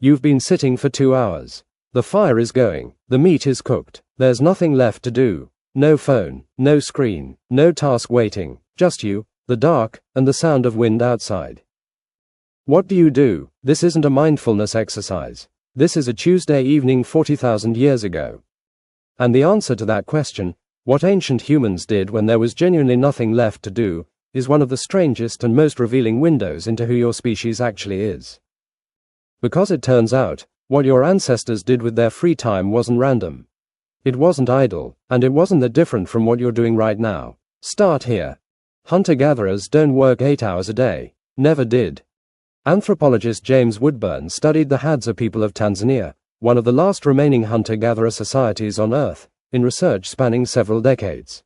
You've been sitting for 2 hours. The fire is going, the meat is cooked, there's nothing left to do. No phone, no screen, no task waiting, just you, the dark, and the sound of wind outside. What do? This isn't a mindfulness exercise. This is a Tuesday evening 40,000 years ago. And the answer to that question, what ancient humans did when there was genuinely nothing left to do, is one of the strangest and most revealing windows into who your species actually is. Because it turns out, what your ancestors did with their free time wasn't random. It wasn't idle, and it wasn't that different from what you're doing right now. Start here. Hunter-gatherers don't work 8 hours a day. Never did. Anthropologist James Woodburn studied the Hadza people of Tanzania, one of the last remaining hunter-gatherer societies on Earth, in research spanning several decades.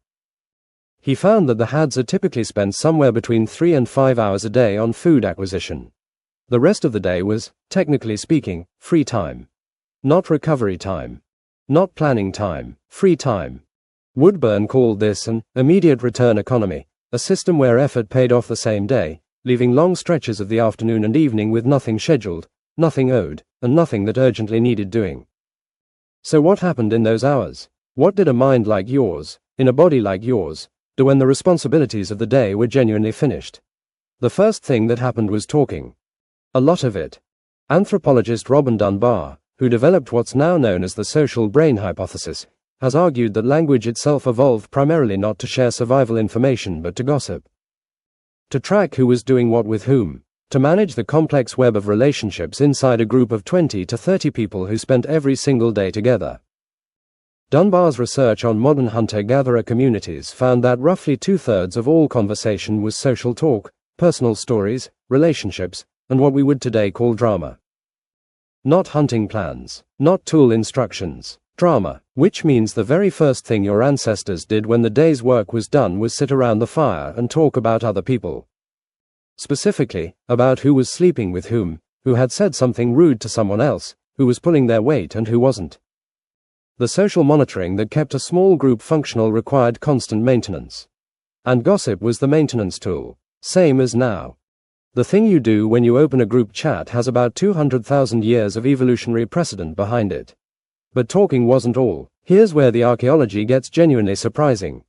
He found that the Hadza typically spent somewhere between 3 and 5 hours a day on food acquisition. The rest of the day was, technically speaking, free time. Not recovery time. Not planning time, free time. Woodburn called this an immediate return economy, a system where effort paid off the same day, leaving long stretches of the afternoon and evening with nothing scheduled, nothing owed, and nothing that urgently needed doing. So what happened in those hours? What did a mind like yours, in a body like yours, do when the responsibilities of the day were genuinely finished? The first thing that happened was talking. A lot of it. Anthropologist Robin Dunbar, who developed what's now known as the social brain hypothesis, has argued that language itself evolved primarily not to share survival information but to gossip. To track who was doing what with whom, to manage the complex web of relationships inside a group of 20 to 30 people who spent every single day together. Dunbar's research on modern hunter-gatherer communities found that roughly 2/3 of all conversation was social talk, personal stories, relationships, and what we would today call drama. Not hunting plans, not tool instructions, drama, which means the very first thing your ancestors did when the day's work was done was sit around the fire and talk about other people. Specifically, about who was sleeping with whom, who had said something rude to someone else, who was pulling their weight and who wasn't. The social monitoring that kept a small group functional required constant maintenance. And gossip was the maintenance tool, same as now. The thing you do when you open a group chat has about 200,000 years of evolutionary precedent behind it. But talking wasn't all. Here's where the archaeology gets genuinely surprising.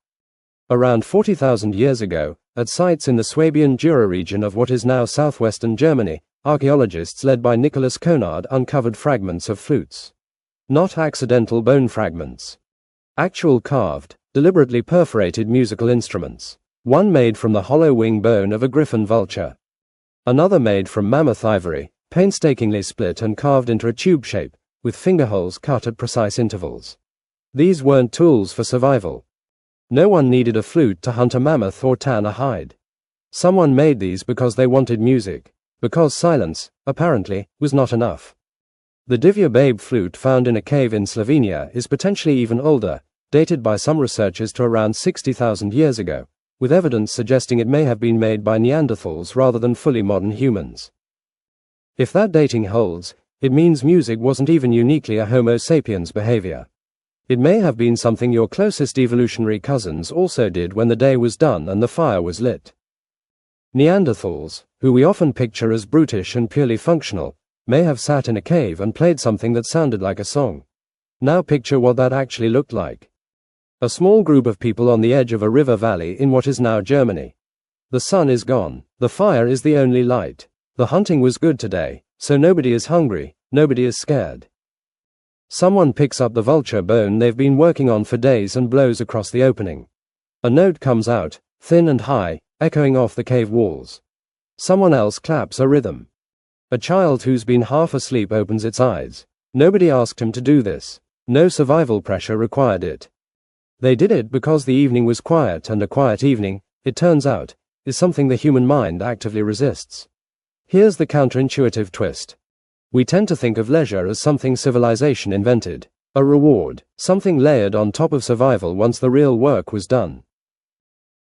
Around 40,000 years ago, at sites in the Swabian Jura region of what is now southwestern Germany, archaeologists led by Nicholas Conard uncovered fragments of flutes. Not accidental bone fragments. Actual carved, deliberately perforated musical instruments. One made from the hollow wing bone of a griffon vulture. Another made from mammoth ivory, painstakingly split and carved into a tube shape, with finger holes cut at precise intervals. These weren't tools for survival. No one needed a flute to hunt a mammoth or tan a hide. Someone made these because they wanted music, because silence, apparently, was not enough. The Divya Babe flute found in a cave in Slovenia is potentially even older, dated by some researchers to around 60,000 years ago, with evidence suggesting it may have been made by Neanderthals rather than fully modern humans. If that dating holds, it means music wasn't even uniquely a Homo sapiens behavior. It may have been something your closest evolutionary cousins also did when the day was done and the fire was lit. Neanderthals, who we often picture as brutish and purely functional, may have sat in a cave and played something that sounded like a song. Now picture what that actually looked like. A small group of people on the edge of a river valley in what is now Germany. The sun is gone, the fire is the only light. The hunting was good today, so nobody is hungry, nobody is scared. Someone picks up the vulture bone they've been working on for days and blows across the opening. A note comes out, thin and high, echoing off the cave walls. Someone else claps a rhythm. A child who's been half asleep opens its eyes. Nobody asked him to do this. No survival pressure required it. They did it because the evening was quiet, and a quiet evening, it turns out, is something the human mind actively resists. Here's the counterintuitive twist. We tend to think of leisure as something civilization invented, a reward, something layered on top of survival once the real work was done.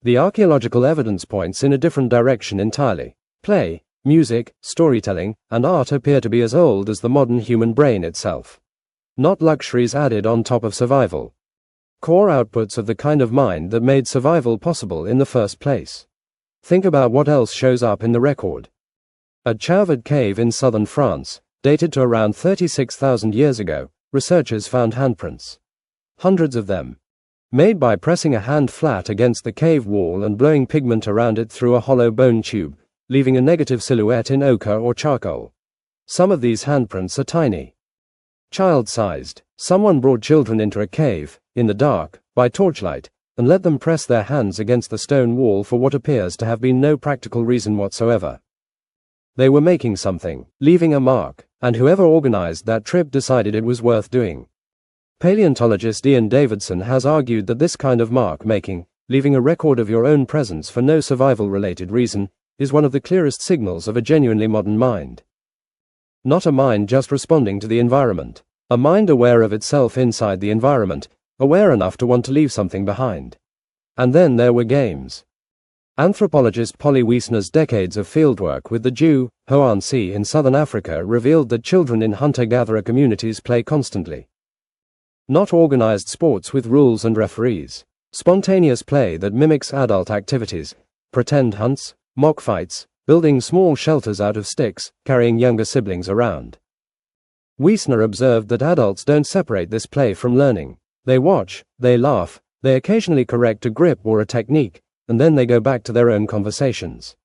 The archaeological evidence points in a different direction entirely. Play, music, storytelling, and art appear to be as old as the modern human brain itself. Not luxuries added on top of survival. Core outputs of the kind of mind that made survival possible in the first place. Think about what else shows up in the record. At Chauvet Cave in southern France, dated to around 36,000 years ago, researchers found handprints. Hundreds of them. Made by pressing a hand flat against the cave wall and blowing pigment around it through a hollow bone tube, leaving a negative silhouette in ochre or charcoal. Some of these handprints are tiny. Child-sized. Someone brought children into a cave, in the dark, by torchlight, and let them press their hands against the stone wall for what appears to have been no practical reason whatsoever. They were making something, leaving a mark, and whoever organized that trip decided it was worth doing. Paleontologist Ian Davidson has argued that this kind of mark-making, leaving a record of your own presence for no survival-related reason, is one of the clearest signals of a genuinely modern mind. Not a mind just responding to the environment. A mind aware of itself inside the environment, aware enough to want to leave something behind. And then there were games. Anthropologist Polly Wiesner's decades of fieldwork with the Jew, Hoan Sea in southern Africa revealed that children in hunter-gatherer communities play constantly. Not organized sports with rules and referees. Spontaneous play that mimics adult activities, pretend hunts, mock fights, building small shelters out of sticks, carrying younger siblings around. Wiesner observed that adults don't separate this play from learning. They watch, they laugh, they occasionally correct a grip or a technique, and then they go back to their own conversations.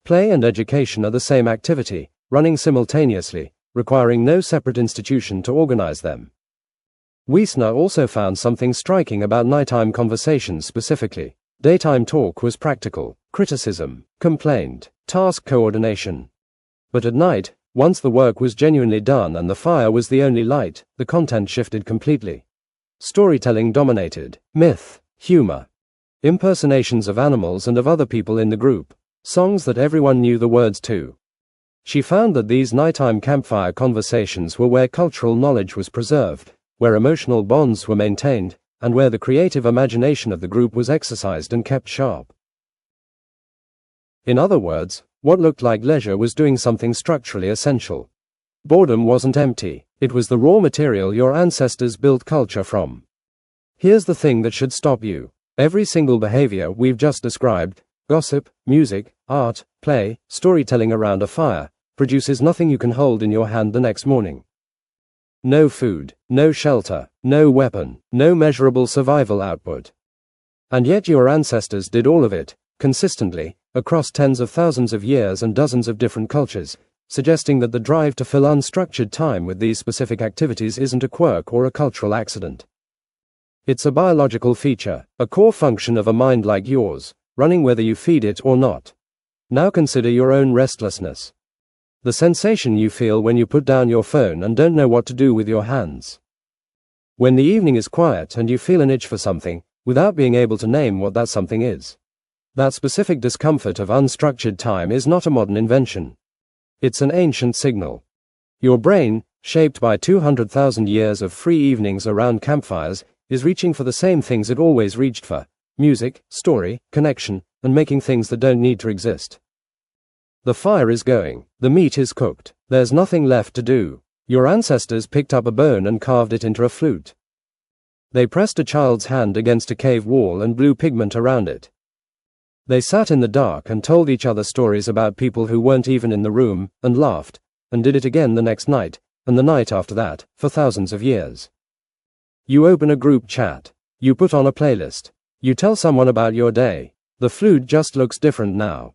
Play and education are the same activity, running simultaneously, requiring no separate institution to organize them. Wiesner also found something striking about nighttime conversations specifically. Daytime talk was practical, criticism, complaint, task coordination. But at night, once the work was genuinely done and the fire was the only light, the content shifted completely. Storytelling dominated, myth, humor, impersonations of animals and of other people in the group, songs that everyone knew the words to. She found that these nighttime campfire conversations were where cultural knowledge was preserved, where emotional bonds were maintained, and where the creative imagination of the group was exercised and kept sharp. In other words, what looked like leisure was doing something structurally essential. Boredom wasn't empty, it was the raw material your ancestors built culture from. Here's the thing that should stop you. Every single behavior we've just described, gossip, music, art, play, storytelling around a fire, produces nothing you can hold in your hand the next morning. No food, no shelter, no weapon, no measurable survival output. And yet your ancestors did all of it, consistently, across tens of thousands of years and dozens of different cultures, suggesting that the drive to fill unstructured time with these specific activities isn't a quirk or a cultural accident. It's a biological feature, a core function of a mind like yours, running whether you feed it or not. Now consider your own restlessness. The sensation you feel when you put down your phone and don't know what to do with your hands. When the evening is quiet and you feel an itch for something, without being able to name what that something is. That specific discomfort of unstructured time is not a modern invention. It's an ancient signal. Your brain, shaped by 200,000 years of free evenings around campfires, is reaching for the same things it always reached for: music, story, connection, and making things that don't need to exist. The fire is going, the meat is cooked, there's nothing left to do. Your ancestors picked up a bone and carved it into a flute. They pressed a child's hand against a cave wall and blew pigment around it. They sat in the dark and told each other stories about people who weren't even in the room, and laughed, and did it again the next night, and the night after that, for thousands of years. You open a group chat. You put on a playlist. You tell someone about your day. The flute just looks different now.